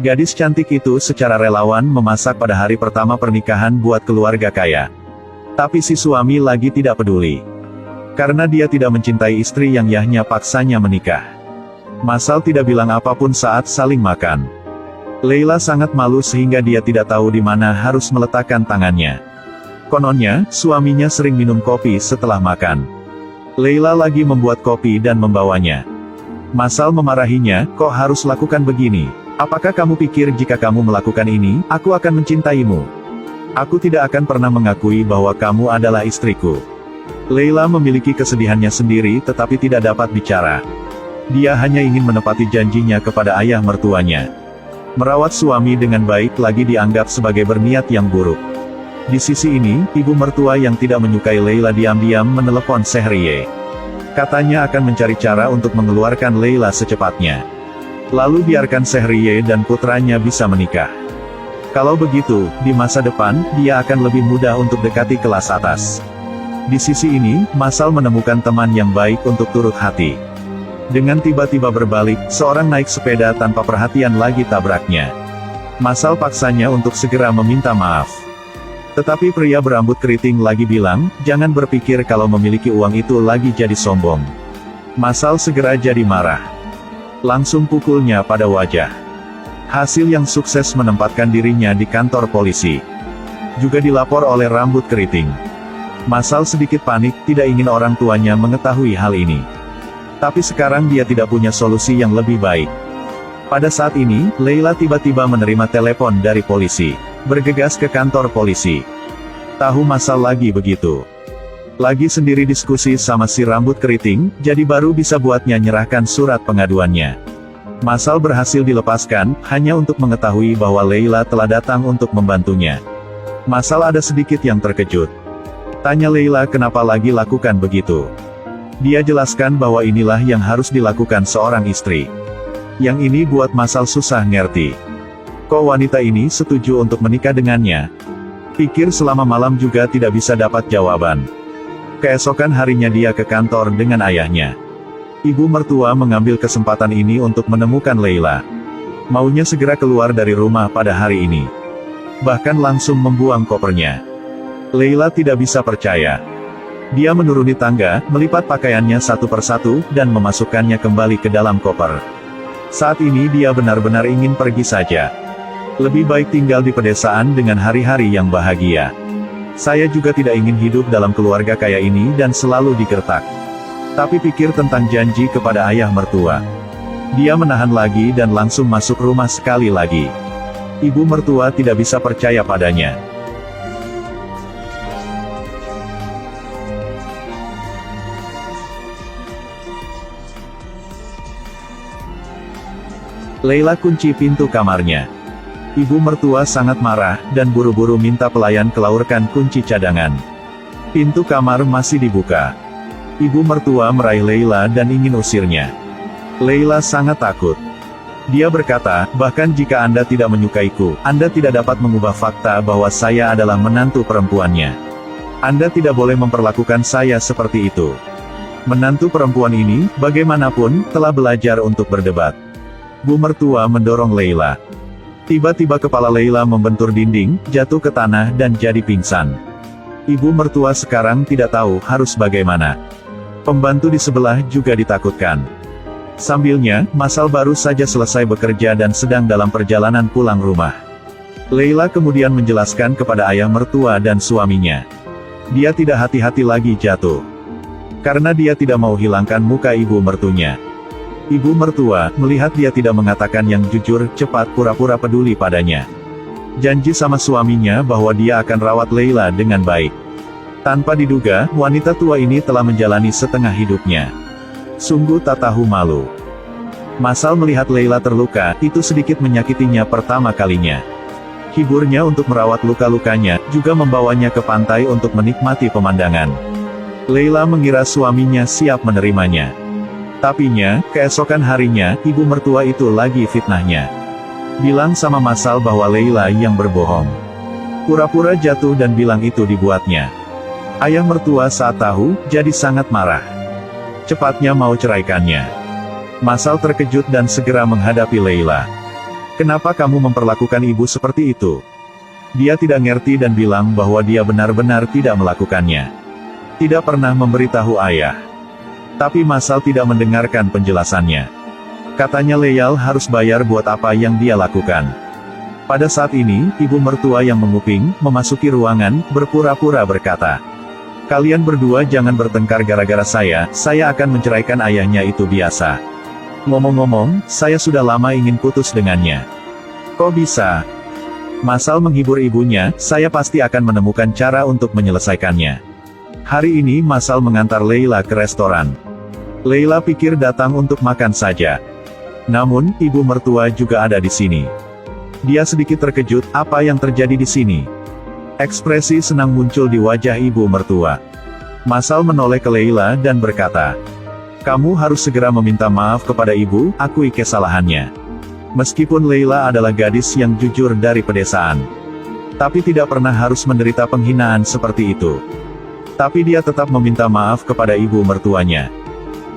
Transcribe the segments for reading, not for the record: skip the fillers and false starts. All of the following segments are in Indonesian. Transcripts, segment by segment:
Gadis cantik itu secara relawan memasak pada hari pertama pernikahan buat keluarga kaya. Tapi si suami lagi tidak peduli. Karena dia tidak mencintai istri yang yahnya paksanya menikah. Masal tidak bilang apapun saat saling makan. Leila sangat malu sehingga dia tidak tahu di mana harus meletakkan tangannya. Kononnya, suaminya sering minum kopi setelah makan. Leila lagi membuat kopi dan membawanya. Masal memarahinya, kok harus lakukan begini? Apakah kamu pikir jika kamu melakukan ini, aku akan mencintaimu? Aku tidak akan pernah mengakui bahwa kamu adalah istriku. Leila memiliki kesedihannya sendiri tetapi tidak dapat bicara. Dia hanya ingin menepati janjinya kepada ayah mertuanya. Merawat suami dengan baik lagi dianggap sebagai berniat yang buruk. Di sisi ini, ibu mertua yang tidak menyukai Leila diam-diam menelepon Sehriye. Katanya akan mencari cara untuk mengeluarkan Leila secepatnya. Lalu biarkan Sehriye dan putranya bisa menikah. Kalau begitu, di masa depan, dia akan lebih mudah untuk dekati kelas atas. Di sisi ini, Masal menemukan teman yang baik untuk turut hati. Dengan tiba-tiba berbalik, seorang naik sepeda tanpa perhatian lagi tabraknya. Masal paksanya untuk segera meminta maaf. Tetapi pria berambut keriting lagi bilang, jangan berpikir kalau memiliki uang itu lagi jadi sombong. Masal segera jadi marah. Langsung pukulnya pada wajah. Hasil yang sukses menempatkan dirinya di kantor polisi. Juga dilapor oleh rambut keriting. Masal sedikit panik, tidak ingin orang tuanya mengetahui hal ini. Tapi sekarang dia tidak punya solusi yang lebih baik. Pada saat ini, Leila tiba-tiba menerima telepon dari polisi. Bergegas ke kantor polisi. Tahu Masal lagi begitu. Lagi sendiri diskusi sama si rambut keriting, jadi baru bisa buatnya nyerahkan surat pengaduannya. Masal berhasil dilepaskan, hanya untuk mengetahui bahwa Leila telah datang untuk membantunya. Masal ada sedikit yang terkejut. Tanya Leila kenapa lagi lakukan begitu. Dia jelaskan bahwa inilah yang harus dilakukan seorang istri. Yang ini buat Masal susah ngerti. Kok wanita ini setuju untuk menikah dengannya? Pikir selama malam juga tidak bisa dapat jawaban. Keesokan harinya dia ke kantor dengan ayahnya. Ibu mertua mengambil kesempatan ini untuk menemukan Leila. Maunya segera keluar dari rumah pada hari ini. Bahkan langsung membuang kopernya. Leila tidak bisa percaya. Dia menuruni tangga, melipat pakaiannya satu persatu, dan memasukkannya kembali ke dalam koper. Saat ini dia benar-benar ingin pergi saja. Lebih baik tinggal di pedesaan dengan hari-hari yang bahagia. Saya juga tidak ingin hidup dalam keluarga kaya ini dan selalu digertak. Tapi pikir tentang janji kepada ayah mertua. Dia menahan lagi dan langsung masuk rumah sekali lagi. Ibu mertua tidak bisa percaya padanya. Leila kunci pintu kamarnya. Ibu mertua sangat marah, dan buru-buru minta pelayan kelaurkan kunci cadangan. Pintu kamar masih dibuka. Ibu mertua meraih Leila dan ingin usirnya. Leila sangat takut. Dia berkata, bahkan jika Anda tidak menyukaiku, Anda tidak dapat mengubah fakta bahwa saya adalah menantu perempuannya. Anda tidak boleh memperlakukan saya seperti itu. Menantu perempuan ini, bagaimanapun, telah belajar untuk berdebat. Bu mertua mendorong Leila. Tiba-tiba kepala Leila membentur dinding, jatuh ke tanah dan jadi pingsan. Ibu mertua sekarang tidak tahu harus bagaimana. Pembantu di sebelah juga ditakutkan. Sambilnya, Masal baru saja selesai bekerja dan sedang dalam perjalanan pulang rumah. Leila kemudian menjelaskan kepada ayah mertua dan suaminya. Dia tidak hati-hati lagi jatuh. Karena dia tidak mau hilangkan muka ibu mertunya. Ibu mertua, melihat dia tidak mengatakan yang jujur, cepat pura-pura peduli padanya. Janji sama suaminya bahwa dia akan rawat Leila dengan baik. Tanpa diduga, wanita tua ini telah menjalani setengah hidupnya. Sungguh tak tahu malu. Masal melihat Leila terluka, itu sedikit menyakitinya pertama kalinya. Hiburnya untuk merawat luka-lukanya, juga membawanya ke pantai untuk menikmati pemandangan. Leila mengira suaminya siap menerimanya. Tapinya, keesokan harinya, ibu mertua itu lagi fitnahnya. Bilang sama Masal bahwa Leila yang berbohong. Pura-pura jatuh dan bilang itu dibuatnya. Ayah mertua saat tahu, jadi sangat marah. Cepatnya mau ceraikannya. Masal terkejut dan segera menghadapi Leila. Kenapa kamu memperlakukan ibu seperti itu? Dia tidak ngerti dan bilang bahwa dia benar-benar tidak melakukannya. Tidak pernah memberitahu ayah. Tapi Masal tidak mendengarkan penjelasannya. Katanya Leyal harus bayar buat apa yang dia lakukan. Pada saat ini, ibu mertua yang menguping, memasuki ruangan, berpura-pura berkata, "Kalian berdua jangan bertengkar gara-gara saya akan menceraikan ayahnya itu biasa. Ngomong-ngomong, saya sudah lama ingin putus dengannya." "Kok bisa?" Masal menghibur ibunya, "Saya pasti akan menemukan cara untuk menyelesaikannya." Hari ini Masal mengantar Leila ke restoran. Leila pikir datang untuk makan saja. Namun, ibu mertua juga ada di sini. Dia sedikit terkejut, apa yang terjadi di sini? Ekspresi senang muncul di wajah ibu mertua. Masal menoleh ke Leila dan berkata, "Kamu harus segera meminta maaf kepada ibu, akui kesalahannya." Meskipun Leila adalah gadis yang jujur dari pedesaan, tapi tidak pernah harus menderita penghinaan seperti itu. Tapi dia tetap meminta maaf kepada ibu mertuanya.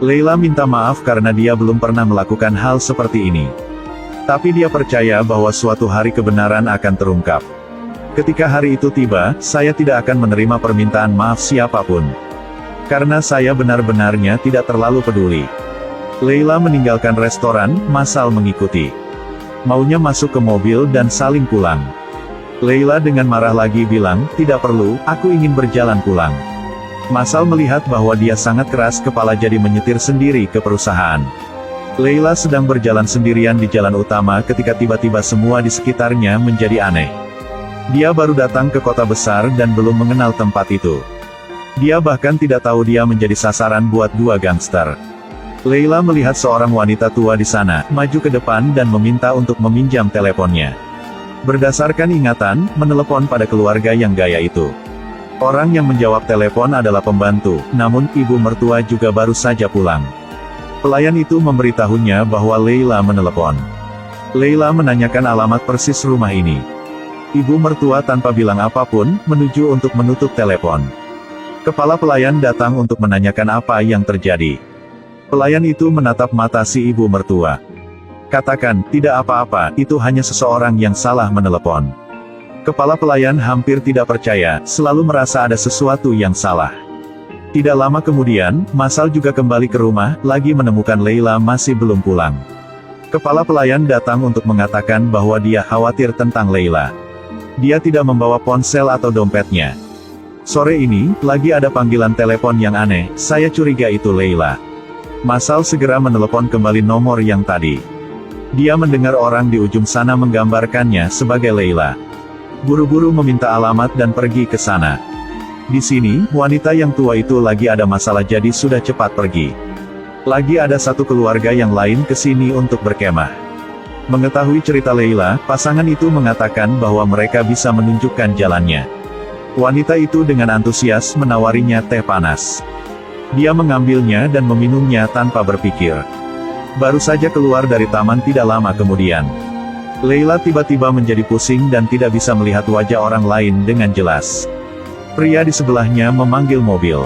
Leila minta maaf karena dia belum pernah melakukan hal seperti ini. Tapi dia percaya bahwa suatu hari kebenaran akan terungkap. Ketika hari itu tiba, saya tidak akan menerima permintaan maaf siapapun. Karena saya benar-benarnya tidak terlalu peduli. Leila meninggalkan restoran, Masal mengikuti. Maunya masuk ke mobil dan saling pulang. Leila dengan marah lagi bilang, "Tidak perlu, aku ingin berjalan pulang." Masal melihat bahwa dia sangat keras kepala jadi menyetir sendiri ke perusahaan. Leila sedang berjalan sendirian di jalan utama ketika tiba-tiba semua di sekitarnya menjadi aneh. Dia baru datang ke kota besar dan belum mengenal tempat itu. Dia bahkan tidak tahu dia menjadi sasaran buat dua gangster. Leila melihat seorang wanita tua di sana, maju ke depan dan meminta untuk meminjam teleponnya. Berdasarkan ingatan, menelepon pada keluarga yang gaya itu. Orang yang menjawab telepon adalah pembantu, namun ibu mertua juga baru saja pulang. Pelayan itu memberitahunya bahwa Leila menelepon. Leila menanyakan alamat persis rumah ini. Ibu mertua tanpa bilang apapun, menuju untuk menutup telepon. Kepala pelayan datang untuk menanyakan apa yang terjadi. Pelayan itu menatap mata si ibu mertua. "Katakan, tidak apa-apa, itu hanya seseorang yang salah menelepon." Kepala pelayan hampir tidak percaya, selalu merasa ada sesuatu yang salah. Tidak lama kemudian, Masal juga kembali ke rumah, lagi menemukan Leila masih belum pulang. Kepala pelayan datang untuk mengatakan bahwa dia khawatir tentang Leila. Dia tidak membawa ponsel atau dompetnya. "Sore ini, lagi ada panggilan telepon yang aneh, saya curiga itu Leila." Masal segera menelepon kembali nomor yang tadi. Dia mendengar orang di ujung sana menggambarkannya sebagai Leila. Buru-buru meminta alamat dan pergi ke sana. Di sini, wanita yang tua itu lagi ada masalah jadi sudah cepat pergi. Lagi ada satu keluarga yang lain ke sini untuk berkemah. Mengetahui cerita Leila, pasangan itu mengatakan bahwa mereka bisa menunjukkan jalannya. Wanita itu dengan antusias menawarinya teh panas. Dia mengambilnya dan meminumnya tanpa berpikir. Baru saja keluar dari taman tidak lama kemudian. Leila tiba-tiba menjadi pusing dan tidak bisa melihat wajah orang lain dengan jelas. Pria di sebelahnya memanggil mobil.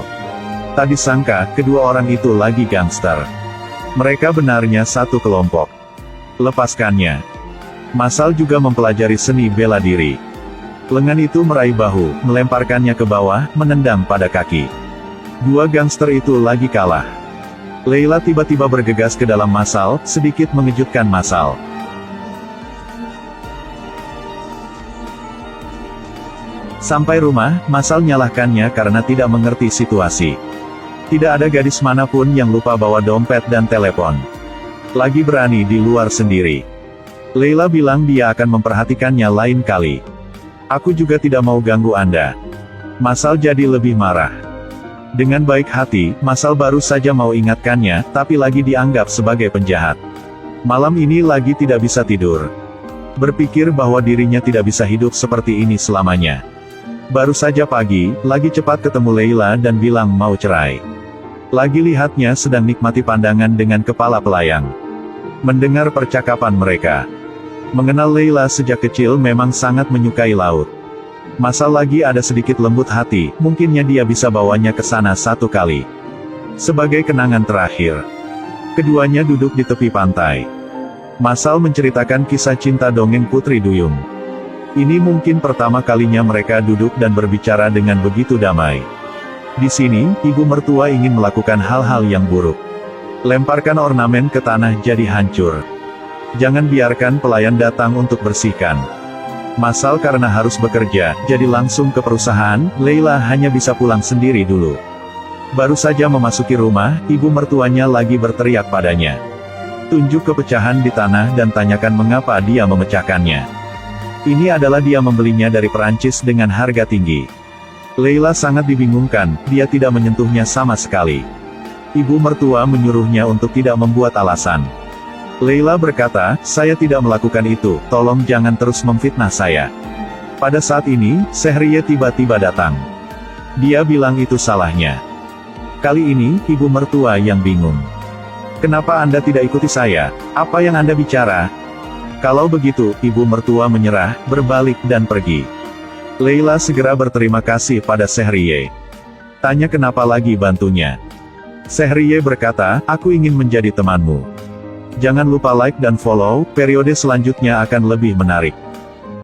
Tak disangka, kedua orang itu lagi gangster. Mereka benarnya satu kelompok. Lepaskannya. Masal juga mempelajari seni bela diri. Lengan itu meraih bahu, melemparkannya ke bawah, menendang pada kaki. Dua gangster itu lagi kalah. Leila tiba-tiba bergegas ke dalam Masal, sedikit mengejutkan Masal. Sampai rumah, Masal nyalahkannya karena tidak mengerti situasi. Tidak ada gadis manapun yang lupa bawa dompet dan telepon. Lagi berani di luar sendiri. Leila bilang dia akan memperhatikannya lain kali. "Aku juga tidak mau ganggu Anda." Masal jadi lebih marah. Dengan baik hati, Masal baru saja mau ingatkannya, tapi lagi dianggap sebagai penjahat. Malam ini lagi tidak bisa tidur. Berpikir bahwa dirinya tidak bisa hidup seperti ini selamanya. Baru saja pagi, lagi cepat ketemu Leila dan bilang mau cerai. Lagi lihatnya sedang nikmati pandangan dengan kepala pelayang. Mendengar percakapan mereka. Mengenal Leila sejak kecil memang sangat menyukai laut. Masal lagi ada sedikit lembut hati, mungkinnya dia bisa bawanya ke sana satu kali. Sebagai kenangan terakhir. Keduanya duduk di tepi pantai. Masal menceritakan kisah cinta dongeng Putri Duyung. Ini mungkin pertama kalinya mereka duduk dan berbicara dengan begitu damai. Di sini, ibu mertua ingin melakukan hal-hal yang buruk. Lemparkan ornamen ke tanah jadi hancur. Jangan biarkan pelayan datang untuk bersihkan. Masal karena harus bekerja, jadi langsung ke perusahaan, Leila hanya bisa pulang sendiri dulu. Baru saja memasuki rumah, ibu mertuanya lagi berteriak padanya. Tunjuk kepecahan di tanah dan tanyakan mengapa dia memecahkannya. Ini adalah dia membelinya dari Perancis dengan harga tinggi. Leila sangat dibingungkan, dia tidak menyentuhnya sama sekali. Ibu mertua menyuruhnya untuk tidak membuat alasan. Leila berkata, saya tidak melakukan itu, tolong jangan terus memfitnah saya. Pada saat ini, Sehriye tiba-tiba datang. Dia bilang itu salahnya. Kali ini, ibu mertua yang bingung. Kenapa Anda tidak ikuti saya? Apa yang Anda bicara? Kalau begitu, ibu mertua menyerah, berbalik dan pergi. Leila segera berterima kasih pada Sehriye. Tanya kenapa lagi bantunya. Sehriye berkata, aku ingin menjadi temanmu. Jangan lupa like dan follow, periode selanjutnya akan lebih menarik.